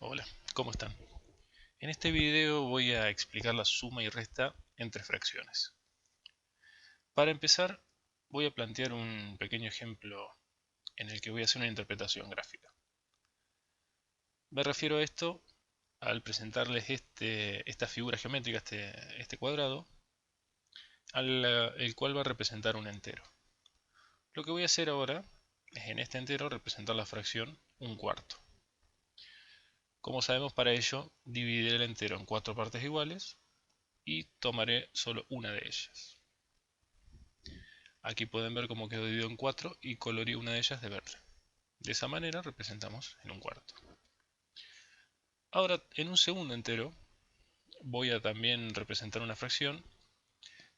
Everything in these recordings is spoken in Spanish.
Hola, ¿cómo están? En este video voy a explicar la suma y resta entre fracciones. Para empezar, voy a plantear un pequeño ejemplo en el que voy a hacer una interpretación gráfica. Me refiero a esto al presentarles esta figura geométrica, este cuadrado, el cual va a representar un entero. Lo que voy a hacer ahora es en este entero representar la fracción un cuarto. Como sabemos, para ello dividiré el entero en cuatro partes iguales y tomaré solo una de ellas. Aquí pueden ver cómo quedó dividido en 4 y coloreé una de ellas de verde. De esa manera representamos en un cuarto. Ahora, en un segundo entero, voy a también representar una fracción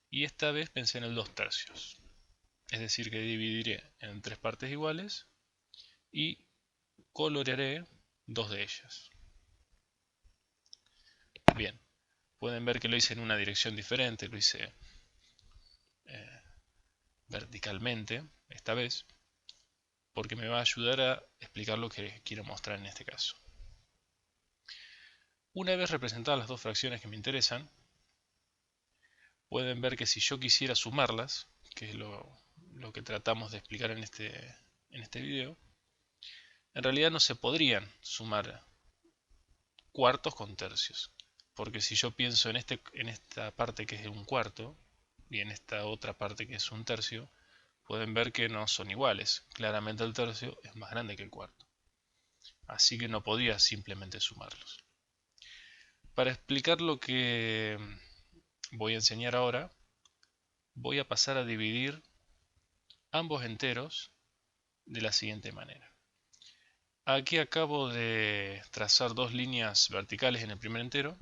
y esta vez pensé en el 2 tercios. Es decir, que dividiré en tres partes iguales y colorearé dos de ellas. Bien, pueden ver que lo hice en una dirección diferente, lo hice verticalmente esta vez, porque me va a ayudar a explicar lo que quiero mostrar en este caso. Una vez representadas las dos fracciones que me interesan, pueden ver que si yo quisiera sumarlas, que es lo que tratamos de explicar en este video, en realidad no se podrían sumar cuartos con tercios. Porque si yo pienso en esta parte que es un cuarto y en esta otra parte que es un tercio, pueden ver que no son iguales. Claramente el tercio es más grande que el cuarto. Así que no podía simplemente sumarlos. Para explicar lo que voy a enseñar ahora, voy a pasar a dividir ambos enteros de la siguiente manera. Aquí acabo de trazar dos líneas verticales en el primer entero,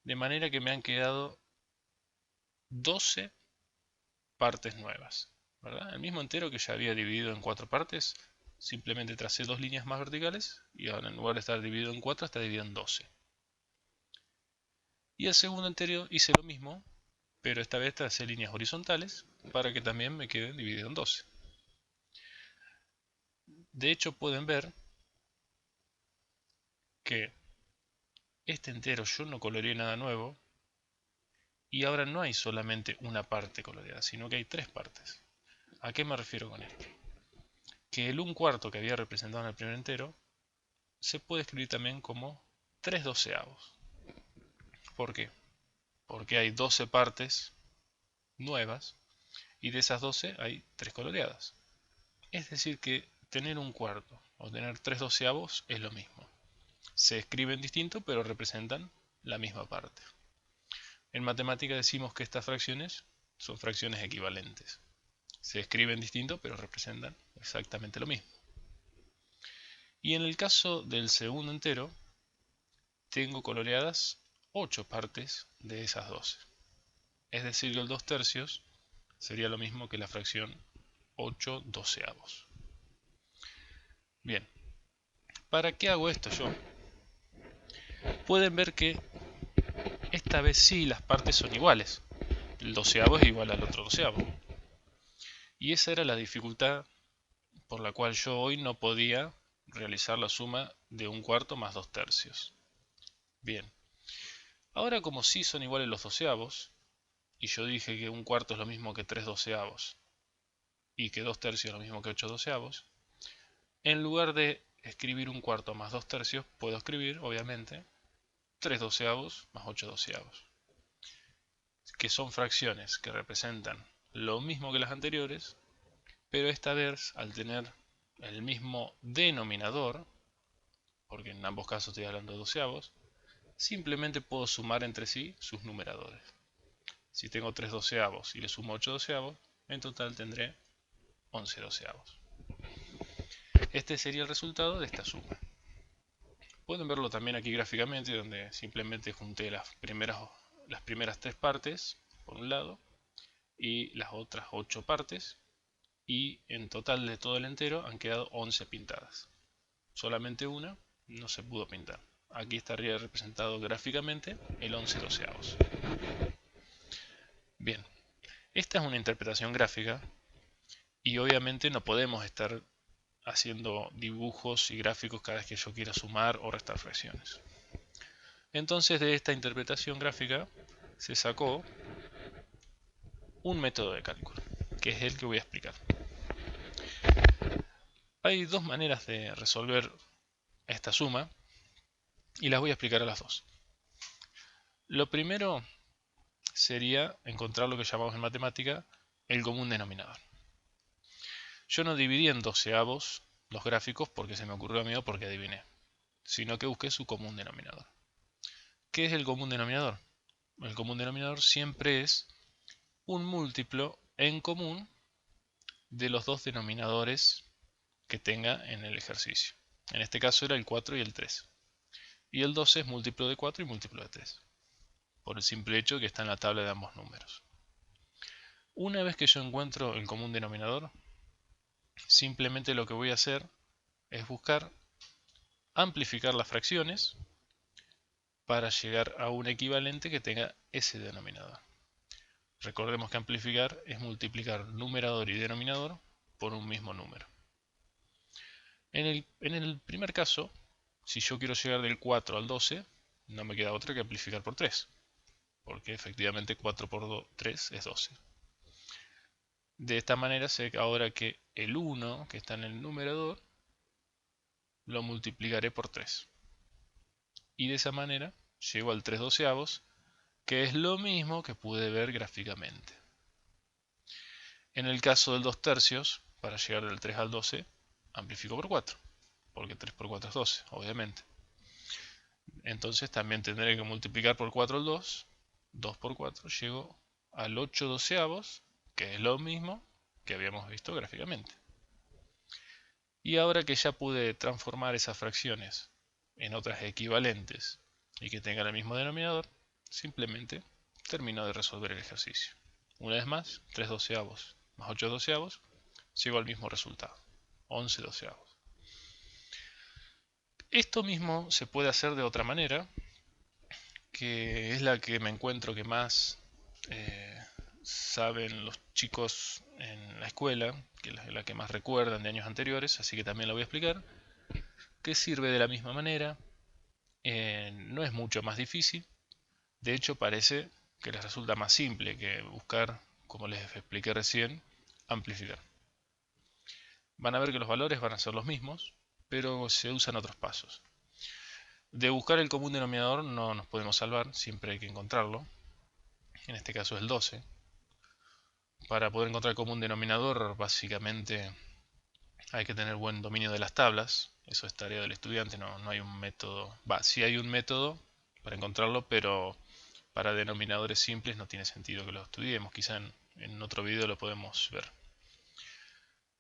de manera que me han quedado 12 partes nuevas, ¿verdad? El mismo entero que ya había dividido en cuatro partes, simplemente tracé dos líneas más verticales y ahora en lugar de estar dividido en 4 está dividido en 12. Y el segundo entero hice lo mismo, pero esta vez tracé líneas horizontales para que también me quede dividido en 12. De hecho pueden ver que este entero yo no coloreé nada nuevo y ahora no hay solamente una parte coloreada, sino que hay tres partes. ¿A qué me refiero con esto? Que el un cuarto que había representado en el primer entero se puede escribir también como 3 doceavos. ¿Por qué? Porque hay 12 partes nuevas y de esas 12 hay 3 coloreadas. Es decir que tener un cuarto o tener 3 doceavos es lo mismo. Se escriben distinto pero representan la misma parte. En matemática decimos que estas fracciones son fracciones equivalentes. Se escriben distinto pero representan exactamente lo mismo. Y en el caso del segundo entero, tengo coloreadas 8 partes de esas 12. Es decir, que el 2 tercios sería lo mismo que la fracción 8 doceavos. Bien, ¿para qué hago esto yo? Pueden ver que esta vez sí las partes son iguales. El doceavo es igual al otro doceavo. Y esa era la dificultad por la cual yo hoy no podía realizar la suma de un cuarto más 2 tercios. Bien, ahora como sí son iguales los doceavos, y yo dije que un cuarto es lo mismo que 3 doceavos, y que 2 tercios es lo mismo que 8 doceavos, en lugar de escribir un cuarto más 2 tercios, puedo escribir, obviamente, 3 doceavos más 8 doceavos, que son fracciones que representan lo mismo que las anteriores, pero esta vez al tener el mismo denominador, porque en ambos casos estoy hablando de doceavos, simplemente puedo sumar entre sí sus numeradores. Si tengo 3 doceavos y le sumo 8 doceavos, en total tendré 11 doceavos. Este sería el resultado de esta suma. Pueden verlo también aquí gráficamente, donde simplemente junté las primeras tres partes, por un lado, y las otras 8 partes, y en total de todo el entero han quedado 11 pintadas. Solamente una no se pudo pintar. Aquí estaría representado gráficamente el 11 doceavos. Bien, esta es una interpretación gráfica y obviamente no podemos estar haciendo dibujos y gráficos cada vez que yo quiera sumar o restar fracciones. Entonces de esta interpretación gráfica se sacó un método de cálculo, que es el que voy a explicar. Hay dos maneras de resolver esta suma y las voy a explicar a las dos. Lo primero sería encontrar lo que llamamos en matemática el común denominador. Yo no dividí en doceavos los gráficos porque se me ocurrió a mí o porque adiviné, sino que busqué su común denominador. ¿Qué es el común denominador? El común denominador siempre es un múltiplo en común de los dos denominadores que tenga en el ejercicio. En este caso era el 4 y el 3. Y el 12 es múltiplo de 4 y múltiplo de 3, por el simple hecho de que está en la tabla de ambos números. Una vez que yo encuentro el común denominador, simplemente lo que voy a hacer es buscar amplificar las fracciones para llegar a un equivalente que tenga ese denominador. Recordemos que amplificar es multiplicar numerador y denominador por un mismo número. En el primer caso, si yo quiero llegar del 4 al 12, no me queda otra que amplificar por 3, porque efectivamente 4 por 3 es 12. De esta manera sé ahora que el 1 que está en el numerador lo multiplicaré por 3. Y de esa manera llego al 3 doceavos, que es lo mismo que pude ver gráficamente. En el caso del 2 tercios, para llegar del 3 al 12, amplifico por 4, porque 3 por 4 es 12, obviamente. Entonces también tendré que multiplicar por 4 el 2, 2 por 4, llego al 8 doceavos, que es lo mismo que habíamos visto gráficamente. Y ahora que ya pude transformar esas fracciones en otras equivalentes y que tengan el mismo denominador, simplemente termino de resolver el ejercicio. Una vez más, 3 doceavos más 8 doceavos, llego al mismo resultado, 11 doceavos. Esto mismo se puede hacer de otra manera, que es la que me encuentro que más saben los chicos en la escuela, que es la que más recuerdan de años anteriores, así que también la voy a explicar, que sirve de la misma manera, no es mucho más difícil, de hecho parece que les resulta más simple que buscar, como les expliqué recién, amplificar. Van a ver que los valores van a ser los mismos, pero se usan otros pasos. De buscar el común denominador no nos podemos salvar, siempre hay que encontrarlo. En este caso es el 12. Para poder encontrar el común denominador, básicamente hay que tener buen dominio de las tablas. Eso es tarea del estudiante, no hay un método. Sí hay un método para encontrarlo, pero para denominadores simples no tiene sentido que lo estudiemos. Quizá en otro video lo podemos ver.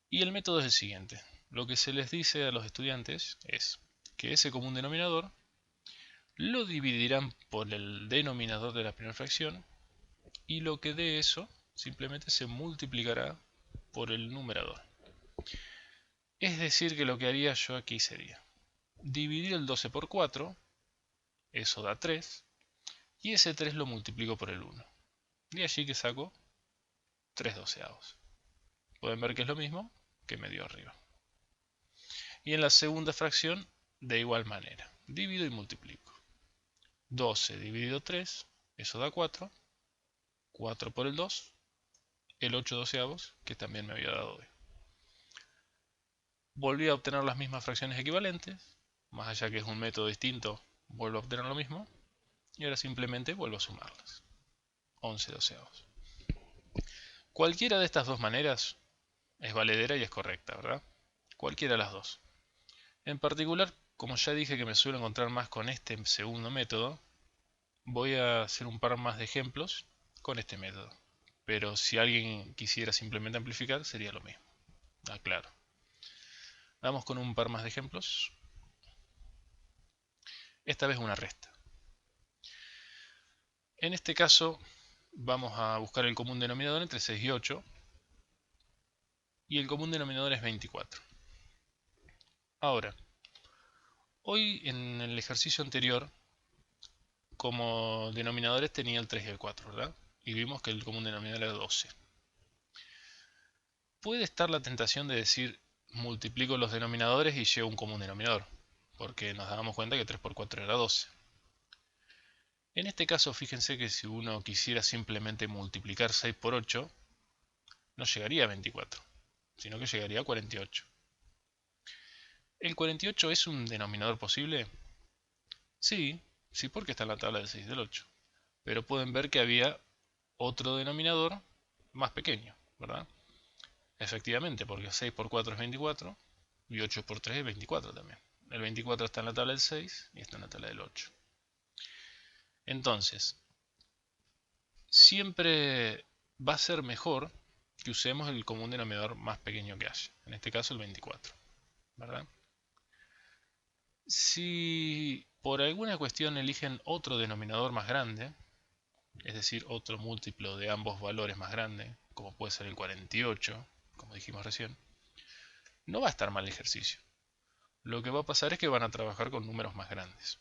Y el método es el siguiente. Lo que se les dice a los estudiantes es que ese común denominador lo dividirán por el denominador de la primera fracción y lo que dé eso simplemente se multiplicará por el numerador. Es decir, que lo que haría yo aquí sería dividir el 12 por 4, eso da 3, y ese 3 lo multiplico por el 1. Y allí que saco 3 doceavos. Pueden ver que es lo mismo que me dio arriba. Y en la segunda fracción, de igual manera, divido y multiplico. 12 dividido 3, eso da 4. 4 por el 2, el 8 doceavos, que también me había dado hoy. Volví a obtener las mismas fracciones equivalentes, más allá que es un método distinto, vuelvo a obtener lo mismo, y ahora simplemente vuelvo a sumarlas. 11 doceavos. Cualquiera de estas dos maneras es valedera y es correcta, ¿verdad? Cualquiera de las dos. En particular, como ya dije que me suelo encontrar más con este segundo método, voy a hacer un par más de ejemplos con este método. Pero si alguien quisiera simplemente amplificar, sería lo mismo. Aclaro. Vamos con un par más de ejemplos. Esta vez una resta. En este caso vamos a buscar el común denominador entre 6 y 8. Y el común denominador es 24. Ahora, hoy en el ejercicio anterior, como denominadores tenía el 3 y el 4, ¿verdad? Y vimos que el común denominador era 12. Puede estar la tentación de decir, multiplico los denominadores y llevo un común denominador, porque nos dábamos cuenta que 3 por 4 era 12. En este caso, fíjense que si uno quisiera simplemente multiplicar 6 por 8, no llegaría a 24, sino que llegaría a 48. ¿El 48 es un denominador posible? Sí, sí, porque está en la tabla del 6 y del 8. Pero pueden ver que había otro denominador más pequeño, ¿verdad? Efectivamente, porque 6 por 4 es 24 y 8 por 3 es 24 también. El 24 está en la tabla del 6 y está en la tabla del 8. Entonces, siempre va a ser mejor que usemos el común denominador más pequeño que haya. En este caso el 24, ¿verdad? Si por alguna cuestión eligen otro denominador más grande, es decir, otro múltiplo de ambos valores más grande, como puede ser el 48, como dijimos recién, no va a estar mal el ejercicio. Lo que va a pasar es que van a trabajar con números más grandes.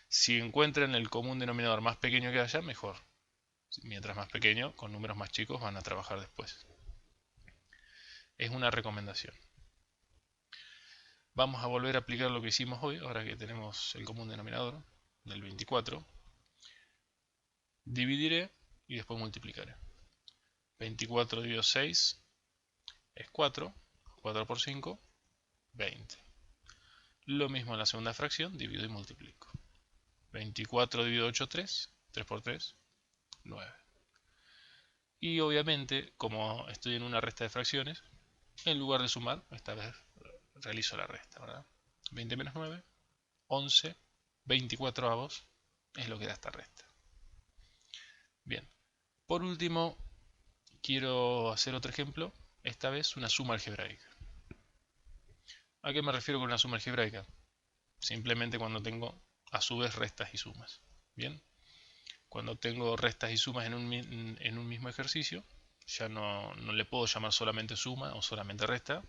Si encuentran el común denominador más pequeño que haya, mejor. Mientras más pequeño, con números más chicos van a trabajar después. Es una recomendación. Vamos a volver a aplicar lo que hicimos hoy, ahora que tenemos el común denominador del 24. Dividiré y después multiplicaré. 24 dividido 6 es 4. 4 por 5, 20. Lo mismo en la segunda fracción, divido y multiplico. 24 dividido 8, 3. 3 por 3, 9. Y obviamente, como estoy en una resta de fracciones, en lugar de sumar, esta vez realizo la resta, ¿verdad? 20 menos 9, 11, 24 avos es lo que da esta resta. Bien, por último, quiero hacer otro ejemplo, esta vez una suma algebraica. ¿A qué me refiero con una suma algebraica? Simplemente cuando tengo a su vez restas y sumas. Bien, cuando tengo restas y sumas en un mismo ejercicio, ya no le puedo llamar solamente suma o solamente resta,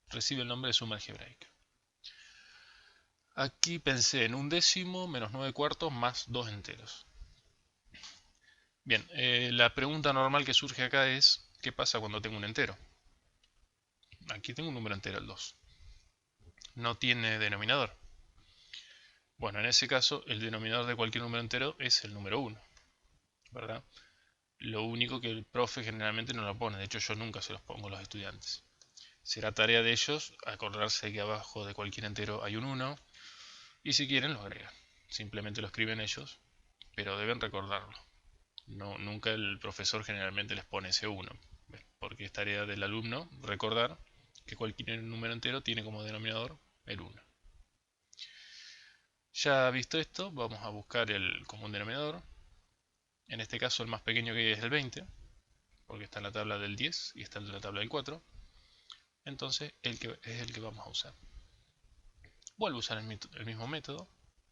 recibe el nombre de suma algebraica. Aquí pensé en un décimo menos 9 cuartos más 2 enteros. Bien, la pregunta normal que surge acá es, ¿qué pasa cuando tengo un entero? Aquí tengo un número entero, el 2. No tiene denominador. Bueno, en ese caso, el denominador de cualquier número entero es el número 1, ¿verdad? Lo único que el profe generalmente no lo pone, de hecho yo nunca se los pongo a los estudiantes. Será tarea de ellos acordarse que abajo de cualquier entero hay un 1 y si quieren lo agregan. Simplemente lo escriben ellos, pero deben recordarlo. No, nunca el profesor generalmente les pone ese 1, porque es tarea del alumno recordar que cualquier número entero tiene como denominador el 1. Ya visto esto, vamos a buscar el común denominador. En este caso el más pequeño que hay es el 20, porque está en la tabla del 10 y está en la tabla del 4. Entonces es el que vamos a usar. Vuelvo a usar el mismo método.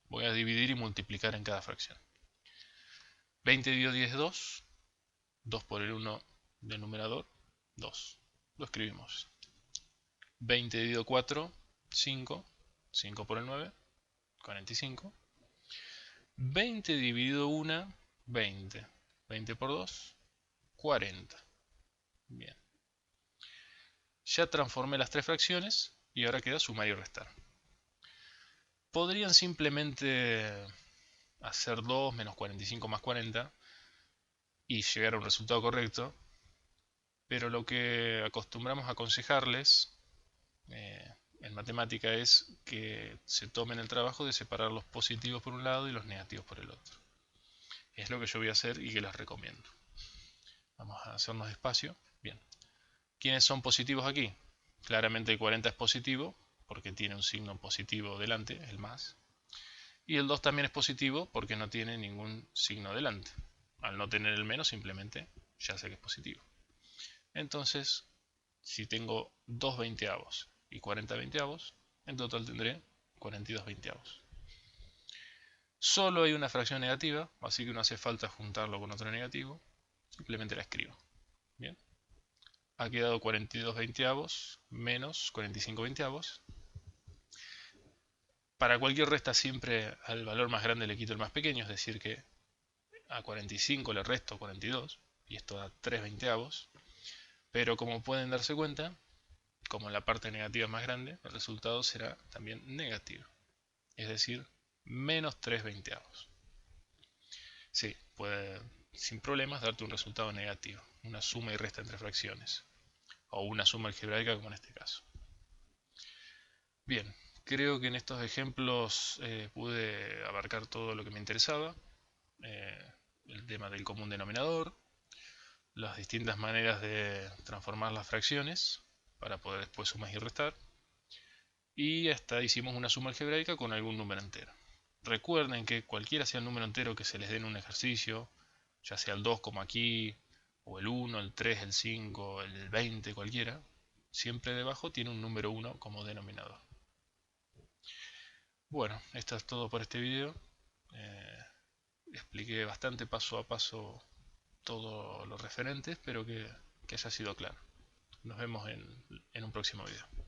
Voy a dividir y multiplicar en cada fracción. 20 dividido 10 es 2. 2 por el 1 del numerador, 2. Lo escribimos. 20 dividido 4, 5. 5 por el 9, 45. 20 dividido 1, 20. 20 por 2, 40. Bien. Ya transformé las tres fracciones y ahora queda sumar y restar. Podrían simplemente hacer 2 menos 45 más 40 y llegar a un resultado correcto, pero lo que acostumbramos a aconsejarles en matemática es que se tomen el trabajo de separar los positivos por un lado y los negativos por el otro. Es lo que yo voy a hacer y que les recomiendo. Vamos a hacernos despacio. Bien. ¿Quiénes son positivos aquí? Claramente el 40 es positivo porque tiene un signo positivo delante, el más. Y el 2 también es positivo porque no tiene ningún signo delante. Al no tener el menos simplemente ya sé que es positivo. Entonces, si tengo 2 veinteavos y 40 veinteavos, en total tendré 42 veinteavos. Solo hay una fracción negativa, así que no hace falta juntarlo con otro negativo, simplemente la escribo. Bien. Ha quedado 42 veinteavos menos 45 veinteavos. Para cualquier resta siempre al valor más grande le quito el más pequeño, es decir que a 45 le resto 42 y esto da 3 veinteavos. Pero como pueden darse cuenta, como la parte negativa es más grande, el resultado será también negativo, es decir, menos 3/20. Sí, puede sin problemas darte un resultado negativo, una suma y resta entre fracciones, o una suma algebraica como en este caso. Bien, creo que en estos ejemplos pude abarcar todo lo que me interesaba, eh, el tema del común denominador, las distintas maneras de transformar las fracciones para poder después sumar y restar, y hasta hicimos una suma algebraica con algún número entero. Recuerden que cualquiera sea el número entero que se les dé en un ejercicio, ya sea el 2 como aquí, o el 1, el 3, el 5, el 20, cualquiera, siempre debajo tiene un número 1 como denominador. Bueno, esto es todo por este video. Eh, Expliqué bastante paso a paso todo lo referente, espero que haya sido claro. Nos vemos en un próximo video.